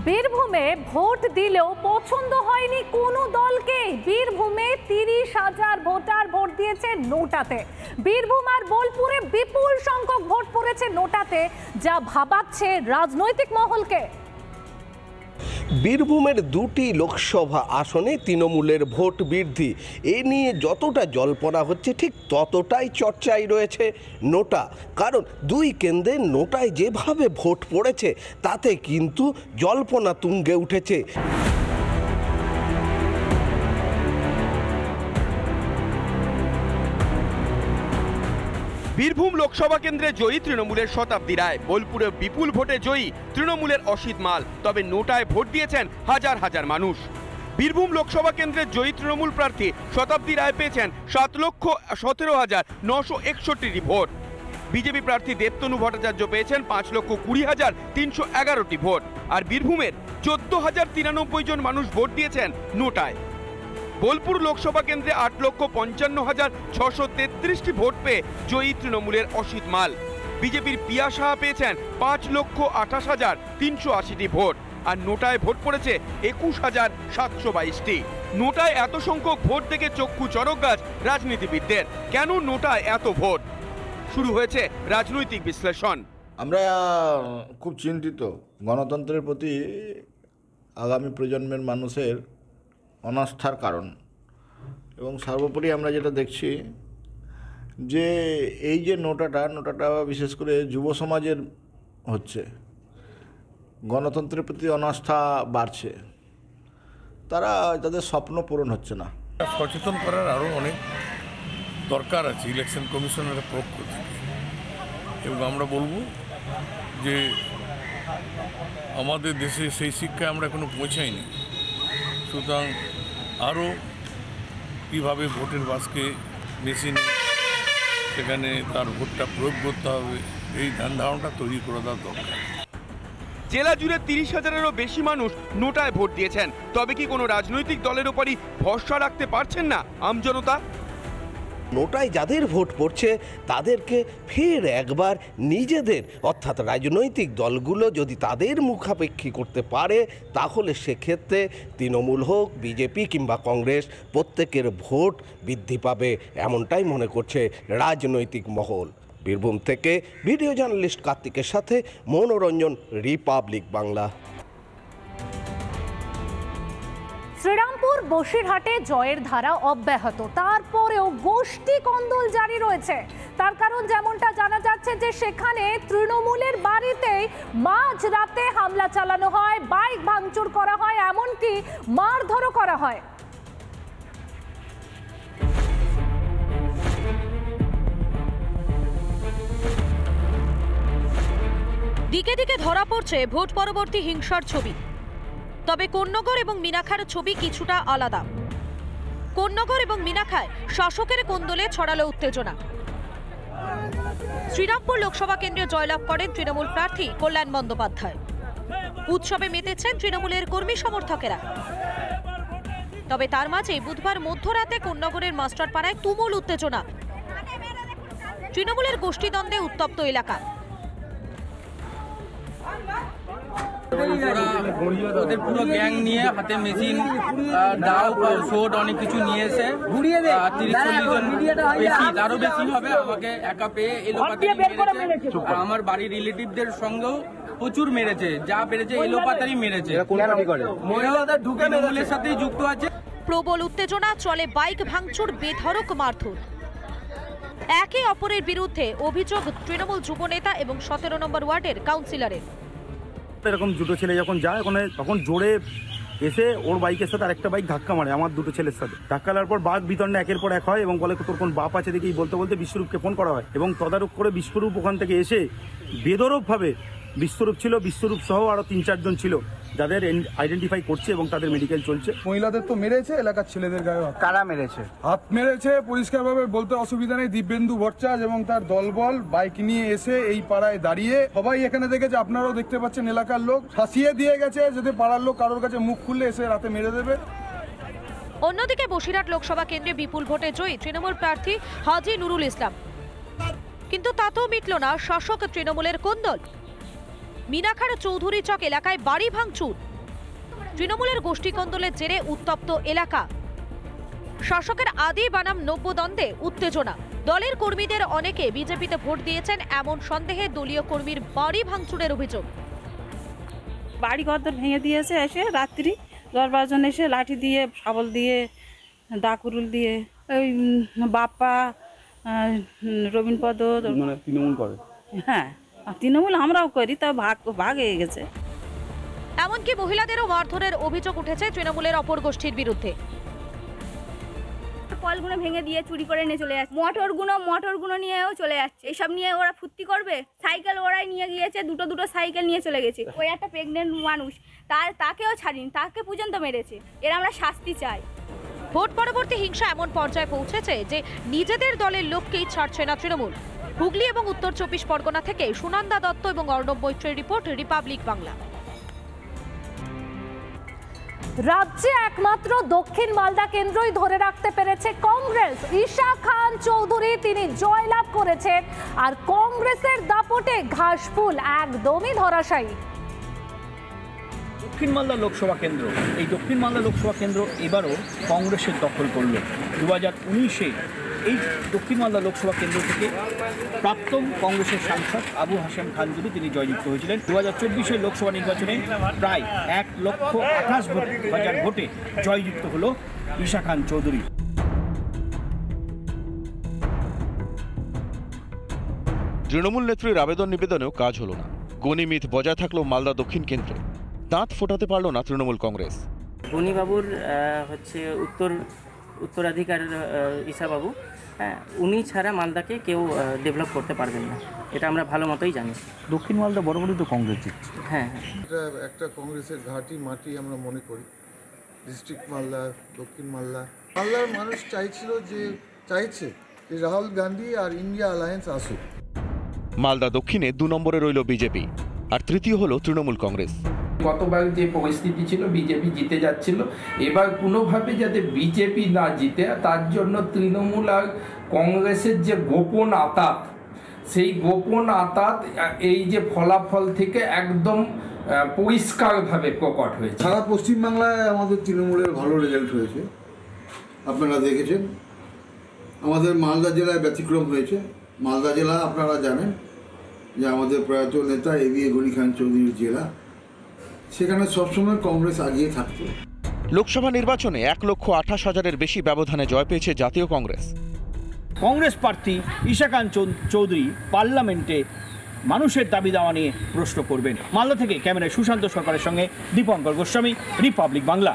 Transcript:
বীরভূমে ভোট দিলেও পছন্দ হয়নি কোনো দলকে। বীরভূমে 30,000 ভোটার ভোট দিয়েছে নোটাতে। বীরভূম আর বোলপুরে বিপুল সংখ্যক ভোট পড়েছে নোটাতে, যা ভাবাচ্ছে রাজনৈতিক মহলকে। বীরভূমের দুটি লোকসভা আসনে তৃণমূলের ভোট বৃদ্ধি, এ নিয়ে যতটা জল্পনা হচ্ছে ঠিক ততটাই চর্চায় রয়েছে নোটা। কারণ দুই কেন্দ্রে নোটায় যেভাবে ভোট পড়েছে তাতে কিন্তু জল্পনা তুঙ্গে উঠেছে। বীরভূম লোকসভা কেন্দ্রে জয়ী তৃণমূলের শতাব্দী রায়, বোলপুরে বিপুল ভোটে জয়ী তৃণমূলের অসিত মাল। তবে নোটায় ভোট দিয়েছেন হাজার হাজার মানুষ। বীরভূম লোকসভা কেন্দ্রের জয়ী তৃণমূল প্রার্থী শতাব্দী রায় পেয়েছেন 7,17,961টি ভোট। বিজেপি প্রার্থী দেবতনু ভট্টাচার্য পেয়েছেন 5,20,311টি ভোট। আর বীরভূমের 14,093 জন মানুষ ভোট দিয়েছেন নোটায়। বোলপুর লোকসভা কেন্দ্রে 8,55,633টি ভোট পেয়ে জয়ী তৃণমূলের অসিত মাল। বিজেপির পিয়া সাহা পেয়েছেন 5,28,380টি ভোট। আর নোটায় ভোট পড়েছে 21,722টি। নোটায় এত সংখ্যক ভোট দেখে চক্ষু চড়ক গাছ রাজনীতিবিদদের। কেন নোটায় এত ভোট? শুরু হয়েছে রাজনৈতিক বিশ্লেষণ। আমরা খুব চিন্তিত গণতন্ত্রের প্রতি আগামী প্রজন্মের মানুষের অনাস্থার কারণ। এবং সর্বোপরি আমরা যেটা দেখছি যে এই যে নোটাটা বিশেষ করে যুব সমাজের হচ্ছে, গণতন্ত্রের প্রতি অনাস্থা বাড়ছে, তাদের স্বপ্ন পূরণ হচ্ছে না। সচেতন করার আরও অনেক দরকার আছে ইলেকশন কমিশনের পক্ষ থেকে। এবং আমরা বলবো যে আমাদের দেশে সেই শিক্ষায় আমরা এখনো পৌঁছাইনি। সুতরাং আরও কীভাবে ভোটের বাসকে বেছে নিয়ে সেখানে তার ভোটটা প্রয়োগ করতে হবে, এই ধ্যান ধারণাটা তৈরি করে দেওয়া দরকার। জেলা জুড়ে 30,000-এরও বেশি মানুষ নোটায় ভোট দিয়েছেন। তবে কি কোনো রাজনৈতিক দলের উপরই ভরসা রাখতে পারছেন না আমজনতা? নোটায় যাদের ভোট পড়ছে তাদেরকে ফের একবার নিজেদের অর্থাৎ রাজনৈতিক দলগুলো যদি তাদের মুখাপেক্ষী করতে পারে, তাহলে সেক্ষেত্রে তৃণমূল হোক, বিজেপি কিংবা কংগ্রেস, প্রত্যেকের ভোট বৃদ্ধি পাবে, এমনটাই মনে করছে রাজনৈতিক মহল। বীরভূম থেকে ভিডিও জার্নালিস্ট কার্তিকের সাথে মনোরঞ্জন, রিপাবলিক বাংলা। শ্রীরামপুর বসিরহাটে জয়ের ধারা অব্যাহত, তারপরেও গোষ্ঠী কন্দল জারি রয়েছে। তার কারণ যেমনটা জানা যাচ্ছে যে সেখানে তৃণমূলের বাড়িতেই মাঝরাতে হামলা চালানো হয়, বাইক ভাঙচুর করা হয়, এমনকি মারধরও করা হয়। দিকে দিকে ধরা পড়ছে ভোট পরবর্তী হিংসার ছবি। তবে কোন্নগর এবং মিনাখার ছবি কিছুটা আলাদা। কোন্নগর এবং মিনাখায় শাসকের কোন্দলে ছড়ালো উত্তেজনা। শ্রীরামপুর লোকসভা কেন্দ্রে জয়লাভ করেন তৃণমূল প্রার্থী কল্যাণ বন্দ্যোপাধ্যায়। উৎসবে মেতেছেন তৃণমূলের কর্মী সমর্থকেরা। তবে তার মাঝে বুধবার মধ্যরাতে কোন্নগরের মাস্টারপাড়ায় তুমুল উত্তেজনা। তৃণমূলের গোষ্ঠীদ্বন্দ্বে উত্তপ্ত এলাকা। ওদের পুরো গ্যাং নিয়ে হাতে মেশিন, দাও, শোট অনেক কিছু নিয়ে এসে 30-40 জন বেশি, তারও বেশি হবে, আমাকে একা পেয়ে এলোপাতাড়ি মেরেছে। আর আমার বাড়ির রিলেটিভদের সঙ্গেও প্রচুর মেরেছে, যা পেরেছে এলোপাতাড়ি মেরেছে। তৃণমূলের সাথেই যুক্ত আছে। প্রবল উত্তেজনা, চলে বাইক ভাঙচুর, বেধড়ক মারধর। একে অপরের বিরুদ্ধে অভিযোগ তৃণমূল যুবনেতা এবং 17 নম্বর ওয়ার্ডের কাউন্সিলরের। এরকম দুটো ছেলে যখন যায় ওখানে, তখন জোরে এসে ওর বাইকের সাথে আরেকটা বাইক ধাক্কা মারে আমার দুটো ছেলের সাথে। ধাক্কা লাগার পর বাঘ বিতণ্ডা একের পর এক হয় এবং বলে তোর কোন বাপ আছে দেখেই বলতে বলতে বিশ্বরূপকে ফোন করা হয় এবং তদারক করে বিশ্বরূপ ওখান থেকে এসে বেধড়কভাবে, বিশ্বরূপ ছিল, বিশ্বরূপ সহ আরো 3-4 জন ছিল যাদের আইডেন্টিফাই করছে এবং তাদের মেডিকেল চলছে। মহিলাদের তো মেরেছে, এলাকার ছেলেদের গায়ে কারা মেরেছে? হাত মেরেছে, পরিষ্কারভাবে বলতে অসুবিধা নেই। দিব্যেন্দু ভট্টাচার্য এবং তার দলবল বাইক নিয়ে এসে এই পাড়ায় দাঁড়িয়ে সবাই এখানে দেখেছে, আপনারাও দেখতে পাচ্ছেন, এলাকার লোক শাসিয়ে দিয়ে গেছে যাতে পাড়ার লোক কারোর কাছে মুখ খুললে এসে রাতে মেরে দেবে। অন্যদিকে বসিরহাট লোকসভা কেন্দ্রে বিপুল ভোটে জয়ী তৃণমূল প্রার্থী হাজী নুরুল ইসলাম। কিন্তু তাতেও মিটল না শাসক তৃণমূলের কোন্দল। মিনাখার চৌধুরী চক এলাকায় বাড়ি ভাঙচুর। তৃণমূলের গোষ্ঠীকন্দলের জেরে উত্তপ্ত এলাকা। শাসকের আদি বানাম নব্য দ্বন্দ্বে উত্তেজনা। দলের কর্মীদের অনেকে বিজেপিতে ভোট দিয়েছেন এমন সন্দেহে দলীয় কর্মীর বাড়ি ভাঙচুরের অভিযোগ। বাড়ি ঘরদর ভেঙে দিয়েছে, এসে রাত্রি 10-12 জন এসে লাঠি দিয়ে, শাবল দিয়ে, ডাকুরুল দিয়ে, ওই বাপ্পা, রবীনপদ তৃণমূল করে। হ্যাঁ, তৃণমূল আমরাও করি, তা ভাগ হয়ে গেছে। এমনকি মহিলাদেরও মারধরের অভিযোগ উঠেছে তৃণমূলের অপর গোষ্ঠীর বিরুদ্ধে। কলগুলো ভেঙে দিয়ে চুরি করে নিয়ে চলে যাচ্ছে, মোটরগুলো নিয়েও চলে যাচ্ছে। এইসব নিয়ে ওরা ফুর্তি করবে। সাইকেল ওরাই নিয়ে গিয়েছে, দুটো সাইকেল নিয়ে চলে গেছে। ওই একটা প্রেগনেন্ট মানুষ, তাকেও ছাড়িনি, তাকে পর্যন্ত মেরেছে। এর আমরা শাস্তি চাই। ভোট পরবর্তী হিংসা এমন পর্যায়ে পৌঁছেছে যে নিজেদের দলের লোককেই ছাড়ছে না তৃণমূল। হুগলি এবং উত্তর 24 পরগনা থেকে সুনন্দা দত্ত এবং অর্ণব মৈত্রের রিপোর্ট, রিপাবলিক বাংলা। রাজ্যে একমাত্র দক্ষিণ মালদা কেন্দ্রই ধরে রাখতে পেরেছে কংগ্রেস। ঈশা খান চৌধুরী তিনি জয়লাভ করেছেন, আর কংগ্রেসের দাপটে ঘাসফুল একদমই ধরাশায়ী। দক্ষিণ মালদা লোকসভা কেন্দ্র, এই দক্ষিণ মালদা লোকসভা কেন্দ্র এবারও কংগ্রেসের দখল করল। 2019-এ এই দক্ষিণ মালদা লোকসভা কেন্দ্র থেকে প্রাক্তন কংগ্রেসের সাংসদ আবু হাশেম খানজুরি তিনি জয়যুক্ত হয়েছিলেন। 2024-এর লোকসভা নির্বাচনে প্রায় 1,28,000 ভোটে জয়যুক্ত হলো ঈশা খান চৌধুরী। তৃণমূল নেত্রীর আবেদন নিবেদনেও কাজ হলো না। গণিমিত বজায় থাকলো মালদা দক্ষিণ কেন্দ্রে। দাঁত ফোটাতে পারল না তৃণমূল কংগ্রেস। গণিবাবুর হচ্ছে উত্তরাধিকার ঈশাবাবু, হ্যাঁ, উনি ছাড়া মালদাকে কেউ ডেভেলপ করতে পারবেন না, এটা আমরা ভালো মতোই জানি। দক্ষিণ মালদা বরাবরই তো কংগ্রেস জিতছে। হ্যাঁ, এটা একটা কংগ্রেসের ঘাঁটি মাটি আমরা মনে করি। ডিস্ট্রিক্ট মালদা, দক্ষিণ মালদার মানুষ চাইছে যে রাহুল গান্ধী আর ইন্ডিয়া অ্যালায়েন্স আসুক। মালদা দক্ষিণে 2 নম্বরে রইল বিজেপি, আর তৃতীয় হলো তৃণমূল কংগ্রেস। গতবার যে পরিস্থিতি ছিল বিজেপি জিতে যাচ্ছিল, এবার কোনোভাবে যাতে বিজেপি না জিতে তার জন্য তৃণমূল আর কংগ্রেসের যে গোপন আঁতাত, সেই গোপন আঁতাত এই যে ফলাফল থেকে একদম পরিষ্কারভাবে প্রকট হয়েছে। সারা পশ্চিমবাংলায় আমাদের তৃণমূলের ভালো রেজাল্ট হয়েছে, আপনারা দেখেছেন। আমাদের মালদা জেলায় ব্যতিক্রম হয়েছে। মালদা জেলা আপনারা জানেন যে আমাদের প্রয়াত নেতা এবি গনি খান চৌধুরীর জেলা, সেখানে সবসময় কংগ্রেস আগিয়ে থাকত। লোকসভা নির্বাচনে 1,28,000-এর বেশি ব্যবধানে জয় পেয়েছে জাতীয় কংগ্রেস। কংগ্রেস প্রার্থী ঈশা খান চৌধুরী পার্লামেন্টে মানুষের দাবি দাওয়া নিয়ে প্রশ্ন করবেন। মালদা থেকে ক্যামেরায় সুশান্ত সরকারের সঙ্গে দীপঙ্কর গোস্বামী, রিপাবলিক বাংলা।